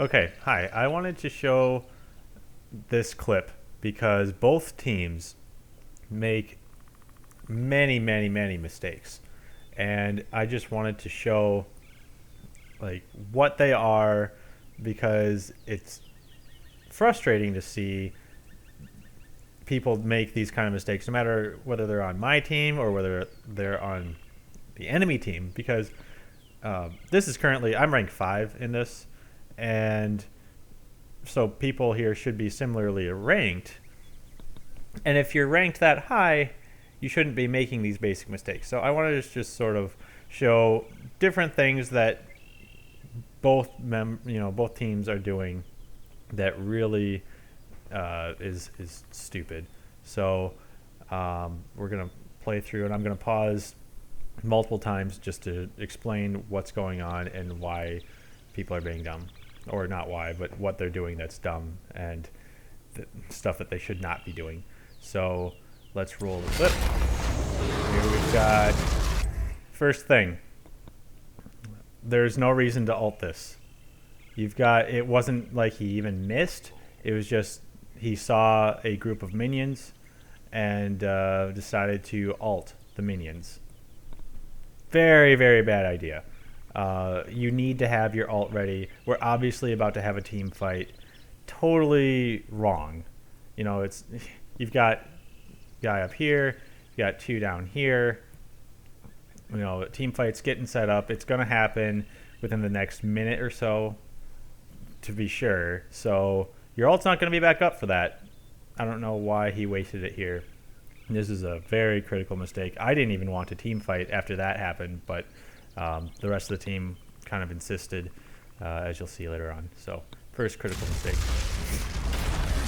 Okay, hi. I wanted to show this clip because both teams make many, many, many mistakes. And I just wanted to show like what they are because it's frustrating to see people make these kind of mistakes no matter whether they're on my team or whether they're on the enemy team because this is currently I'm ranked 5 in this, and so people here should be similarly ranked. And if you're ranked that high, you shouldn't be making these basic mistakes. So I want to just sort of show different things that both teams are doing that really is stupid. So we're gonna play through, and I'm gonna pause multiple times just to explain what's going on and why people are being dumb, or not why, but what they're doing that's dumb and the stuff that they should not be doing. So let's roll the clip. Here we've got first thing. There's no reason to ult this. It wasn't like he even missed. It was just he saw a group of minions and decided to ult the minions. Very, very bad idea. You need to have your ult ready. We're obviously about to have a team fight. Totally wrong. You've got guy up here, you got 2 down here. Team fight's getting set up. It's going to happen within the next minute or so, to be sure. So your ult's not going to be back up for that. I don't know why he wasted it here. This is a very critical mistake. I didn't even want to team fight after that happened, but the rest of the team kind of insisted, as you'll see later on. So first critical mistake.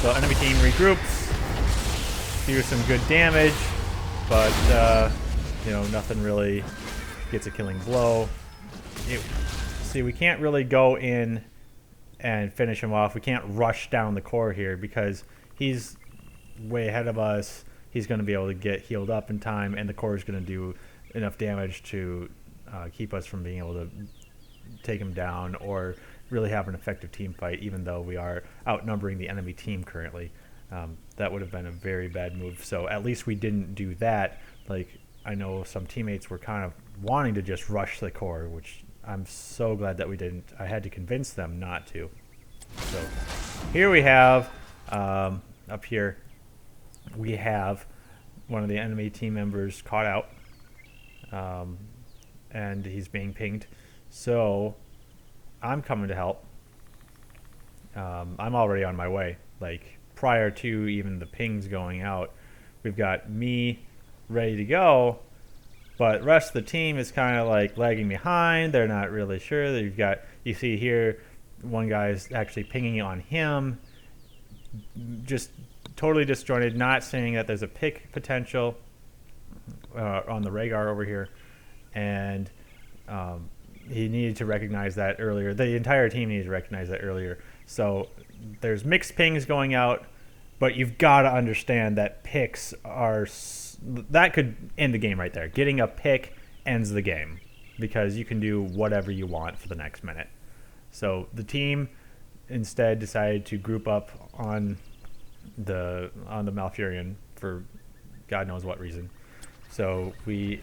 So enemy team regroups, do some good damage, but nothing really gets a killing blow. See, we can't really go in and finish him off. We can't rush down the core here because he's way ahead of us. He's going to be able to get healed up in time, and the core is going to do enough damage to keep us from being able to take him down or really have an effective team fight, even though we are outnumbering the enemy team currently. That would have been a very bad move. So at least we didn't do that. Like, I know some teammates were kind of wanting to just rush the core, which I'm so glad that we didn't. I had to convince them not to. So here we have, up here, we have one of the enemy team members caught out, and he's being pinged. So I'm coming to help. I'm already on my way. Like, prior to even the pings going out, we've got me ready to go, but the rest of the team is kind of like lagging behind. They're not really sure. You see here, one guy's actually pinging on him, just totally disjointed, not saying that there's a pick potential on the Rhaegar over here, and he needed to recognize that earlier. The entire team needed to recognize that earlier. So there's mixed pings going out, but you've got to understand that picks that could end the game right there. Getting a pick ends the game because you can do whatever you want for the next minute. So the team instead decided to group up on the Malfurion for God knows what reason. So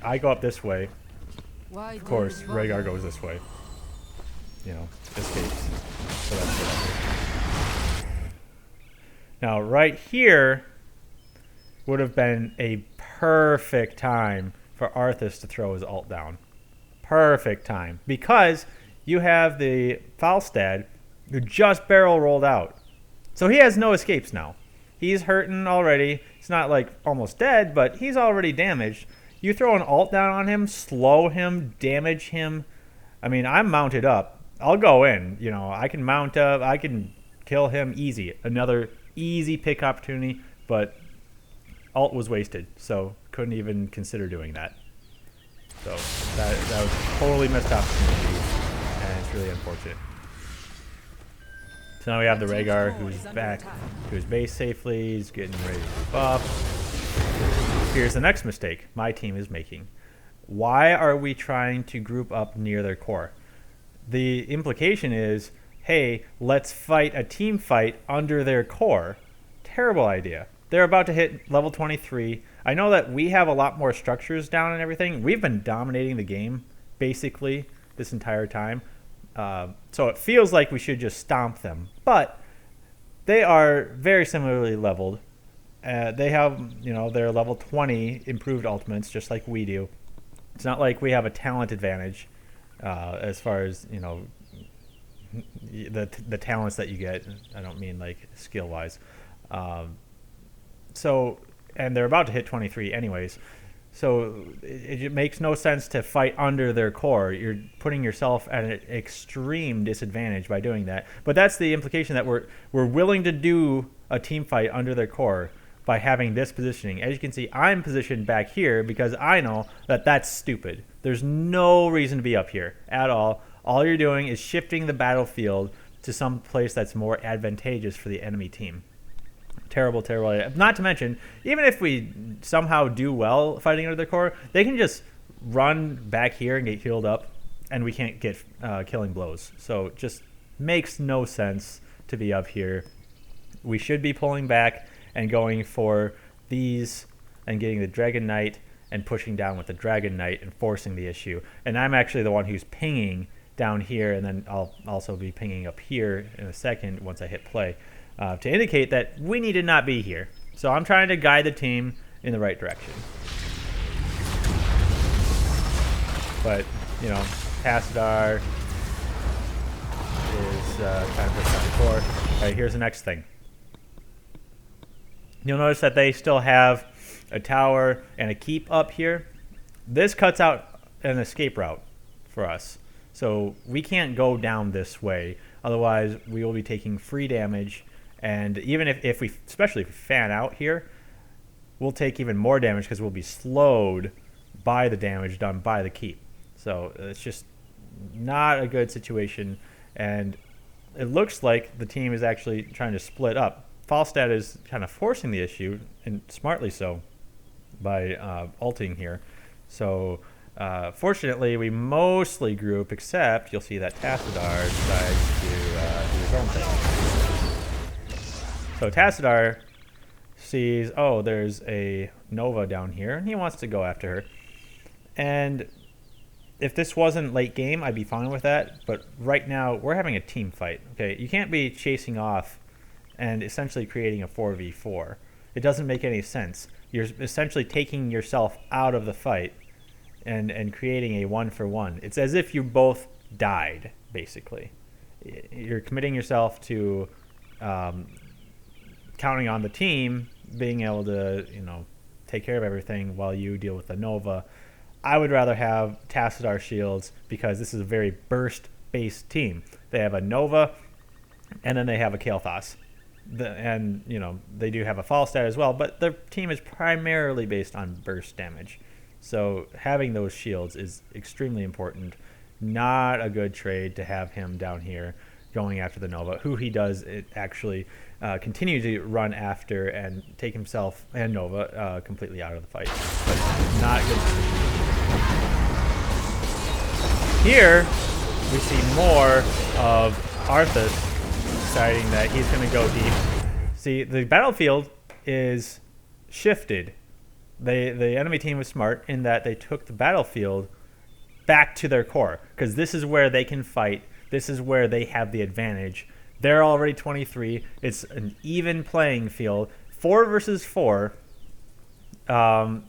I go up this way. Of course, Rhaegar goes this way. Escapes. So that's what I did. Now, right here would have been a perfect time for Arthas to throw his ult down. Perfect time. Because you have the Falstad who just barrel rolled out. So he has no escapes now. He's hurting already. He's not like almost dead, but he's already damaged. You throw an ult down on him, slow him, damage him. I mean, I'm mounted up. I'll go in. I can mount up. I can kill him easy. Another easy pick opportunity, but ult was wasted, so couldn't even consider doing that. So that was a totally missed opportunity, and it's really unfortunate. So now we have the Rhaegar who's back to his base safely. He's getting ready to move up. Here's the next mistake my team is making. Why are we trying to group up near their core? The implication is hey, let's fight a team fight under their core. Terrible idea. They're about to hit level 23. I know that we have a lot more structures down and everything. We've been dominating the game basically this entire time. So it feels like we should just stomp them. But they are very similarly leveled. They have, their level 20 improved ultimates just like we do. It's not like we have a talent advantage as far as, the talents that you get. I don't mean like skill wise. And they're about to hit 23 anyways. So it makes no sense to fight under their core. You're putting yourself at an extreme disadvantage by doing that. But that's the implication, that we're willing to do a team fight under their core by having this positioning. As you can see, I'm positioned back here because I know that that's stupid. There's no reason to be up here at all. All you're doing is shifting the battlefield to some place that's more advantageous for the enemy team. Terrible, terrible idea. Not to mention, even if we somehow do well fighting under their core, they can just run back here and get healed up, and we can't get killing blows. So it just makes no sense to be up here. We should be pulling back and going for these and getting the Dragon Knight and pushing down with the Dragon Knight and forcing the issue. And I'm actually the one who's pinging down here, and then I'll also be pinging up here in a second once I hit play. To indicate that we need to not be here. So I'm trying to guide the team in the right direction. But, Tassadar is trying to push down the core. All right, here's the next thing. You'll notice that they still have a tower and a keep up here. This cuts out an escape route for us. So we can't go down this way. Otherwise, we will be taking free damage. And even if we, especially if we fan out here, we'll take even more damage because we'll be slowed by the damage done by the keep. So it's just not a good situation. And it looks like the team is actually trying to split up. Falstad is kind of forcing the issue, and smartly so, by ulting here. So fortunately, we mostly group, except you'll see that Tassadar decides to do his own thing. So Tassadar sees, oh, there's a Nova down here, and he wants to go after her. And if this wasn't late game, I'd be fine with that. But right now, we're having a team fight. Okay, you can't be chasing off and essentially creating a 4v4. It doesn't make any sense. You're essentially taking yourself out of the fight and creating a 1-for-1. It's as if you both died, basically. You're committing yourself to counting on the team being able to, take care of everything while you deal with the Nova. I would rather have Tassadar shields because this is a very burst-based team. They have a Nova, and then they have a Kael'thas. They do have a Falstad as well, but their team is primarily based on burst damage. So having those shields is extremely important. Not a good trade to have him down here going after the Nova, who he does actually continue to run after and take himself and Nova completely out of the fight. But not good. Here, we see more of Arthas deciding that he's going to go deep. See, the battlefield is shifted. The enemy team was smart in that they took the battlefield back to their core, because this is where they can fight. This is where they have the advantage. They're already 23. It's an even playing field. 4 versus 4. And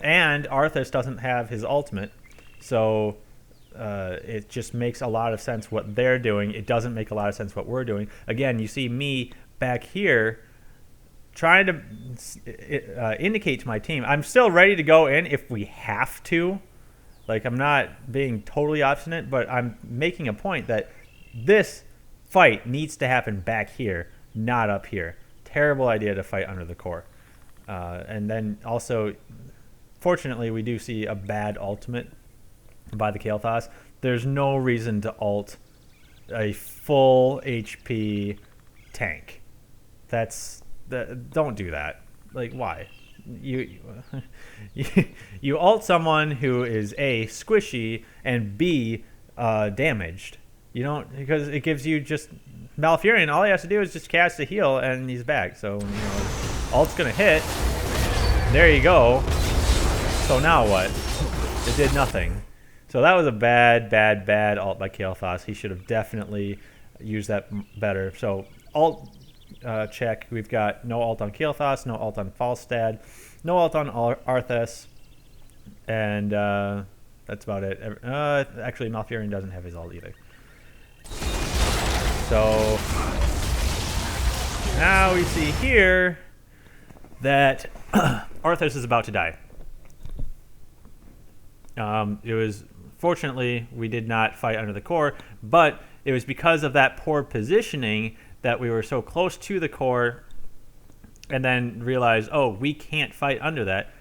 Arthas doesn't have his ultimate. So it just makes a lot of sense what they're doing. It doesn't make a lot of sense what we're doing. Again, you see me back here trying to indicate to my team, I'm still ready to go in if we have to. Like, I'm not being totally obstinate, but I'm making a point that this fight needs to happen back here, not up here. Terrible idea to fight under the core. And then also, fortunately, we do see a bad ultimate by the Kael'thas. There's no reason to ult a full HP tank. Don't do that. Like, why? You ult someone who is A, squishy, and B, damaged. You don't, because it gives you just Malfurion. All he has to do is just cast a heal and he's back. So, ult's gonna hit. There you go. So now what? It did nothing. So that was a bad ult by Kael'thas. He should have definitely used that better. So ult check. We've got no ult on Kael'thas, no ult on Falstad, no ult on Arthas, and that's about it. Actually, Malfurion doesn't have his ult either. So now we see here that Arthas is about to die. It was, fortunately, we did not fight under the core, but it was because of that poor positioning that we were so close to the core and then realized, oh, we can't fight under that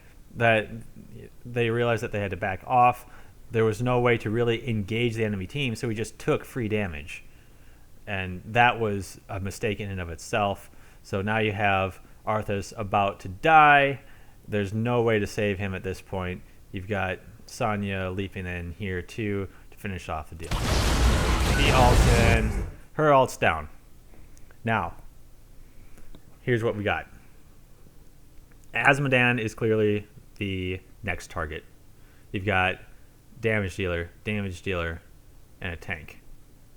they realized that they had to back off. There was no way to really engage the enemy team, so we just took free damage. And that was a mistake in and of itself. So now you have Arthas about to die. There's no way to save him at this point. You've got Sonya leaping in here too to finish off the deal. He ults in. Her ult's down. Now, here's what we got. Azmodan is clearly the next target. You've got damage dealer, and a tank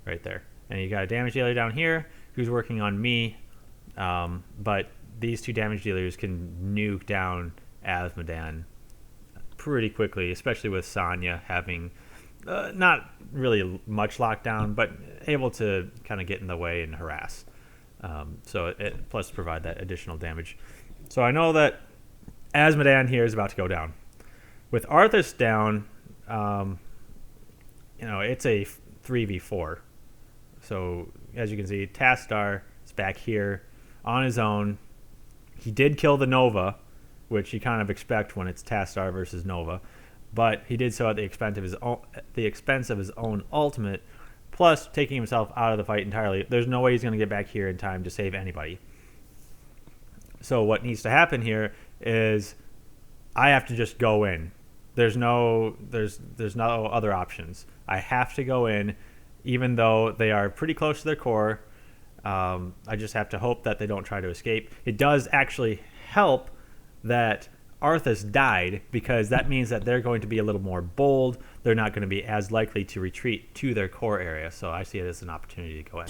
right there. And you got a damage dealer down here who's working on me, but these two damage dealers can nuke down Azmodan pretty quickly, especially with Sonya having not really much lockdown, but able to kind of get in the way and harass. So it plus provide that additional damage. So I know that Azmodan here is about to go down. With Arthas down, it's a 3v4. So as you can see, Tastar is back here on his own. He did kill the Nova, which you kind of expect when it's Tastar versus Nova, but he did so at the expense of his own ultimate, plus taking himself out of the fight entirely. There's no way he's going to get back here in time to save anybody. So what needs to happen here is I have to just go in. There's no other options. I have to go in, even though they are pretty close to their core. I just have to hope that they don't try to escape. It does actually help that Arthas died, because that means that they're going to be a little more bold. They're not going to be as likely to retreat to their core area. So I see it as an opportunity to go in.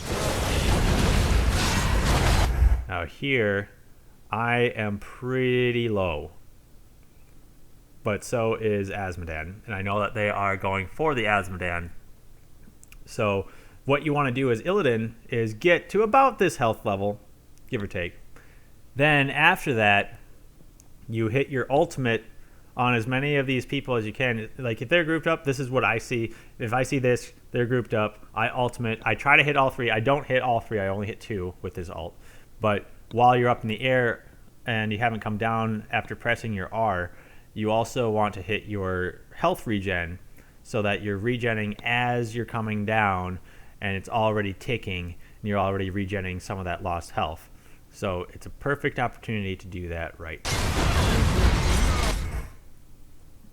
Now here, I am pretty low, but so is Azmodan, and I know that they are going for the Azmodan. So what you want to do as Illidan is get to about this health level, give or take. Then after that, you hit your ultimate on as many of these people as you can. Like if they're grouped up, this is what I see. If I see this, they're grouped up, I ultimate. I try to hit all three. I don't hit all three. I only hit two with this ult. But while you're up in the air and you haven't come down after pressing your R, you also want to hit your health regen so that you're regenning as you're coming down, and it's already ticking, and you're already regenning some of that lost health. So it's a perfect opportunity to do that right now.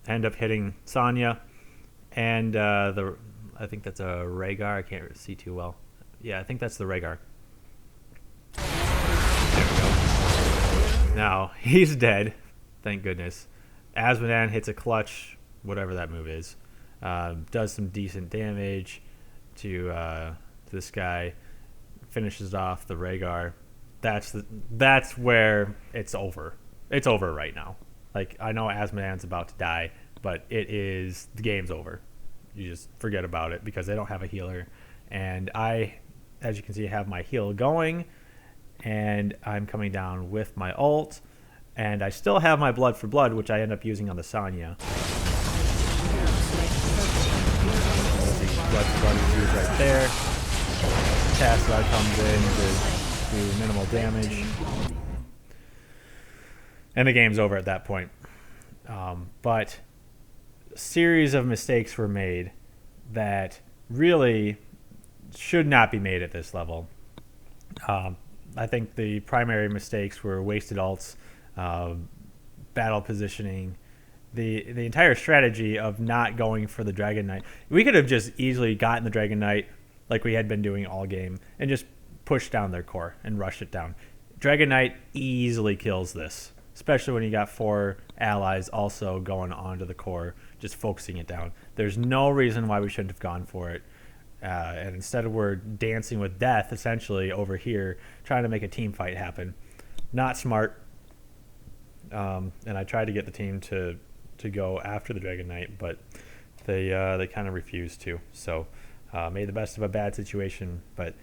End up hitting Sonya, and I think that's a Rhaegar. I can't see too well. Yeah, I think that's the Rhaegar. There we go. Now, he's dead. Thank goodness. Azmodan hits a clutch, whatever that move is. Does some decent damage to this guy. Finishes off the Rhaegar. That's where it's over. It's over right now. Like, I know Azmodan's about to die, but the game's over. You just forget about it because they don't have a healer. And I, as you can see, have my heal going, and I'm coming down with my ult, and I still have my blood for blood, which I end up using on the Sonya. Blood for blood is used right there. Tasla comes in to do minimal damage, and the game's over at that point. But a series of mistakes were made that really should not be made at this level. I think the primary mistakes were wasted ults, battle positioning, the entire strategy of not going for the Dragon Knight. We could have just easily gotten the Dragon Knight, like we had been doing all game, and just push down their core and rush it down. Dragon Knight easily kills this, especially when you got 4 allies also going onto the core, just focusing it down. There's no reason why we shouldn't have gone for it. And instead of we're dancing with death, essentially, over here, trying to make a team fight happen. Not smart. And I tried to get the team to go after the Dragon Knight, but they kind of refused to. So made the best of a bad situation, but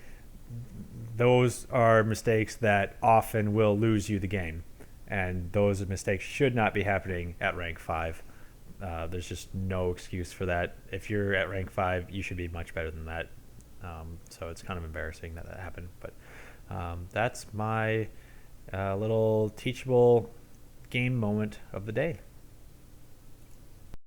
those are mistakes that often will lose you the game, and those mistakes should not be happening at rank 5. There's just no excuse for that. If you're at rank 5, you should be much better than that. So it's kind of embarrassing that happened, but that's my little teachable game moment of the day.